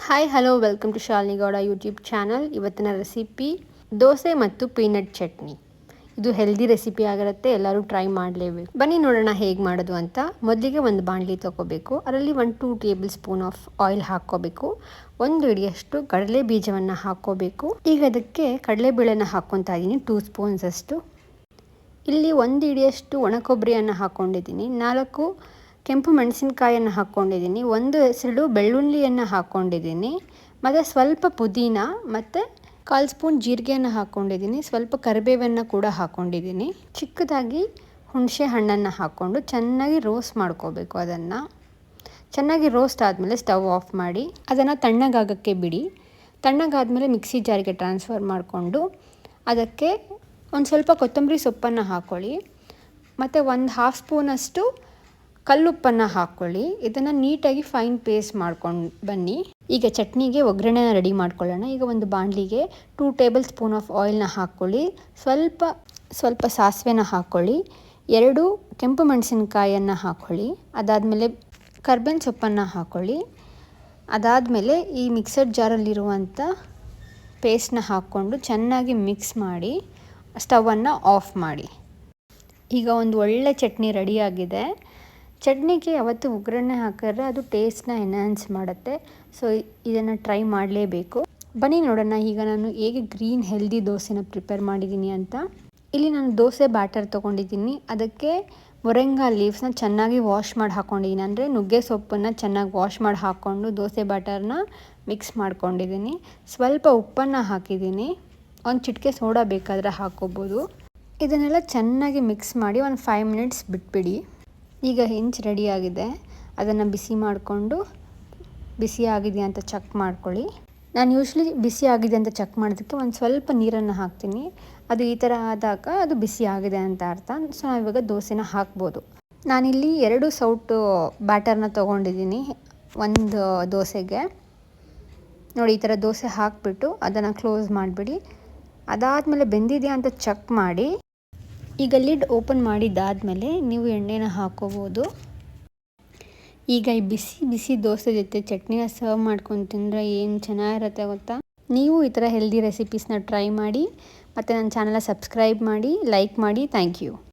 Hi hello welcome to Shalini Gowda YouTube channel. ಇವತ್ತಿನ recipe dosa ಮತ್ತು peanut chutney. ಇದು ಹೆಲ್ದಿ ರೆಸಿಪಿ ಆಗಿರುತ್ತೆ, ಎಲ್ಲರೂ ಟ್ರೈ ಮಾಡಲೇಬೇಕು. ಬನ್ನಿ ನೋಡೋಣ ಹೇಗೆ ಮಾಡೋದು ಅಂತ. ಮೊದಲಿಗೆ ಒಂದು ಬಾಣಲಿ ತೊಗೋಬೇಕು. ಅದರಲ್ಲಿ 1-2 ಟೇಬಲ್ ಸ್ಪೂನ್ ಆಫ್ ಆಯಿಲ್ ಹಾಕ್ಕೋಬೇಕು. 1 ಹಿಡಿಯಷ್ಟು ಕಡಲೆ ಬೀಜವನ್ನು ಹಾಕ್ಕೋಬೇಕು. ಈಗ ಅದಕ್ಕೆ ಕಡಲೆಬೇಳೆನ ಹಾಕ್ಕೊತಾ ಇದ್ದೀನಿ 2 ಸ್ಪೂನ್ಸ್ ಅಷ್ಟು. ಇಲ್ಲಿ 1 ಹಿಡಿಯಷ್ಟು ಒಣ ಕೊಬ್ಬರಿಯನ್ನು ಹಾಕ್ಕೊಂಡಿದ್ದೀನಿ. 4 ಕೆಂಪು ಮೆಣಸಿನಕಾಯನ್ನು ಹಾಕ್ಕೊಂಡಿದ್ದೀನಿ. 1 ಹೆಸರು ಬೆಳ್ಳುಳ್ಳಿಯನ್ನು ಹಾಕ್ಕೊಂಡಿದ್ದೀನಿ. ಮತ್ತು ಸ್ವಲ್ಪ ಪುದೀನ ಮತ್ತು 1/4 ಸ್ಪೂನ್ ಜೀರಿಗೆಯನ್ನು ಹಾಕ್ಕೊಂಡಿದ್ದೀನಿ. ಸ್ವಲ್ಪ ಕರಿಬೇವನ್ನು ಕೂಡ ಹಾಕ್ಕೊಂಡಿದ್ದೀನಿ. ಚಿಕ್ಕದಾಗಿ ಹುಣಸೆ ಹಣ್ಣನ್ನು ಹಾಕ್ಕೊಂಡು ಚೆನ್ನಾಗಿ ರೋಸ್ಟ್ ಮಾಡ್ಕೋಬೇಕು. ಅದನ್ನು ಚೆನ್ನಾಗಿ ರೋಸ್ಟ್ ಆದಮೇಲೆ ಸ್ಟವ್ ಆಫ್ ಮಾಡಿ ಅದನ್ನು ತಣ್ಣಗಾಗೋಕ್ಕೆ ಬಿಡಿ. ತಣ್ಣಗಾದಮೇಲೆ ಮಿಕ್ಸಿ ಜಾರಿಗೆ ಟ್ರಾನ್ಸ್ಫರ್ ಮಾಡಿಕೊಂಡು ಅದಕ್ಕೆ ಒಂದು ಸ್ವಲ್ಪ ಕೊತ್ತಂಬರಿ ಸೊಪ್ಪನ್ನು ಹಾಕ್ಕೊಳ್ಳಿ ಮತ್ತು 1/2 ಸ್ಪೂನಷ್ಟು ಕಲ್ಲುಪ್ಪನ್ನು ಹಾಕ್ಕೊಳ್ಳಿ. ಇದನ್ನು ನೀಟಾಗಿ ಫೈನ್ ಪೇಸ್ಟ್ ಮಾಡ್ಕೊಂಡು ಬನ್ನಿ. ಈಗ ಚಟ್ನಿಗೆ ಒಗ್ಗರಣೆನ ರೆಡಿ ಮಾಡ್ಕೊಳ್ಳೋಣ. ಈಗ ಒಂದು ಬಾಣಲಿಗೆ 2 ಟೇಬಲ್ ಸ್ಪೂನ್ ಆಫ್ ಆಯಿಲ್ನ ಹಾಕ್ಕೊಳ್ಳಿ. ಸ್ವಲ್ಪ ಸಾಸಿವೆನ ಹಾಕ್ಕೊಳ್ಳಿ. 2 ಕೆಂಪು ಮೆಣಸಿನಕಾಯನ್ನು ಹಾಕ್ಕೊಳ್ಳಿ. ಅದಾದಮೇಲೆ ಕರ್ಬೇವಿನ ಸೊಪ್ಪನ್ನು ಹಾಕ್ಕೊಳ್ಳಿ. ಅದಾದಮೇಲೆ ಈ ಮಿಕ್ಸರ್ ಜಾರಲ್ಲಿರುವಂಥ ಪೇಸ್ಟ್ನ ಹಾಕ್ಕೊಂಡು ಚೆನ್ನಾಗಿ ಮಿಕ್ಸ್ ಮಾಡಿ ಸ್ಟವನ್ನು ಆಫ್ ಮಾಡಿ. ಈಗ ಒಂದು ಒಳ್ಳೆ ಚಟ್ನಿ ರೆಡಿಯಾಗಿದೆ. ಚಟ್ನಿಗೆ ಯಾವತ್ತು ಒಗ್ಗರಣೆ ಹಾಕಿದ್ರೆ ಅದು ಟೇಸ್ಟ್ನ ಎನ್ಹಾನ್ಸ್ ಮಾಡುತ್ತೆ. ಸೊ ಇದನ್ನು ಟ್ರೈ ಮಾಡಲೇಬೇಕು. ಬನ್ನಿ ನೋಡೋಣ ಈಗ ನಾನು ಹೇಗೆ ಗ್ರೀನ್ ಹೆಲ್ದಿ ದೋಸೆನ ಪ್ರಿಪೇರ್ ಮಾಡಿದ್ದೀನಿ ಅಂತ. ಇಲ್ಲಿ ನಾನು ದೋಸೆ ಬ್ಯಾಟರ್ ತೊಗೊಂಡಿದ್ದೀನಿ. ಅದಕ್ಕೆ ಮೊರಿಂಗಾ ಲೀವ್ಸ್ನ ಚೆನ್ನಾಗಿ ವಾಶ್ ಮಾಡಿ ಹಾಕ್ಕೊಂಡಿದ್ದೀನಿ. ಅಂದರೆ ನುಗ್ಗೆ ಸೊಪ್ಪನ್ನು ಚೆನ್ನಾಗಿ ವಾಶ್ ಮಾಡಿ ಹಾಕ್ಕೊಂಡು ದೋಸೆ ಬ್ಯಾಟರ್ನ ಮಿಕ್ಸ್ ಮಾಡ್ಕೊಂಡಿದ್ದೀನಿ. ಸ್ವಲ್ಪ ಉಪ್ಪನ್ನು ಹಾಕಿದ್ದೀನಿ. ಒಂದು ಚಿಟಿಕೆ ಸೋಡಾ ಬೇಕಾದರೆ ಹಾಕ್ಕೋಬೋದು. ಇದನ್ನೆಲ್ಲ ಚೆನ್ನಾಗಿ ಮಿಕ್ಸ್ ಮಾಡಿ ಒಂದು 5 ಮಿನಿಟ್ಸ್ ಬಿಟ್ಬಿಡಿ. ಈಗ ಹೆಂಚು ರೆಡಿಯಾಗಿದೆ. ಅದನ್ನು ಬಿಸಿ ಮಾಡಿಕೊಂಡು ಬಿಸಿ ಆಗಿದೆಯಾ ಅಂತ ಚೆಕ್ ಮಾಡ್ಕೊಳ್ಳಿ. ನಾನು ಯೂಶ್ವಲಿ ಬಿಸಿ ಆಗಿದೆ ಅಂತ ಚೆಕ್ ಮಾಡೋದಕ್ಕೆ ಒಂದು ಸ್ವಲ್ಪ ನೀರನ್ನು ಹಾಕ್ತೀನಿ. ಅದು ಈ ಥರ ಆದಾಗ ಅದು ಬಿಸಿ ಆಗಿದೆ ಅಂತ ಅರ್ಥ. ಸೊ ನಾವು ಇವಾಗ ದೋಸೆನ ಹಾಕ್ಬೋದು. ನಾನಿಲ್ಲಿ 2 ಸೌಟು ಬ್ಯಾಟರ್ನ ತೊಗೊಂಡಿದ್ದೀನಿ ಒಂದು ದೋಸೆಗೆ. ನೋಡಿ, ಈ ಥರ ದೋಸೆ ಹಾಕಿಬಿಟ್ಟು ಅದನ್ನು ಕ್ಲೋಸ್ ಮಾಡಿಬಿಡಿ. ಅದಾದಮೇಲೆ ಬೆಂದಿದೆಯಾ ಅಂತ ಚೆಕ್ ಮಾಡಿ. ಈಗ ಲಿಡ್ ಓಪನ್ ಮಾಡಿದ್ದಾದಮೇಲೆ ನೀವು ಎಣ್ಣೆನ ಹಾಕ್ಕೋಬೋದು. ಈಗ ಈ ಬಿಸಿ ಬಿಸಿ ದೋಸೆ ಜೊತೆ ಚಟ್ನಿನ ಸರ್ವ್ ಮಾಡ್ಕೊಂಡು ತಿಂದರೆ ಏನು ಚೆನ್ನಾಗಿರುತ್ತೆ ಗೊತ್ತಾ. ನೀವು ಈ ಥರ ಹೆಲ್ದಿ ರೆಸಿಪೀಸ್ನ ಟ್ರೈ ಮಾಡಿ ಮತ್ತು ನನ್ನ ಚಾನಲ್ನ ಸಬ್ಸ್ಕ್ರೈಬ್ ಮಾಡಿ, ಲೈಕ್ ಮಾಡಿ. Thank you.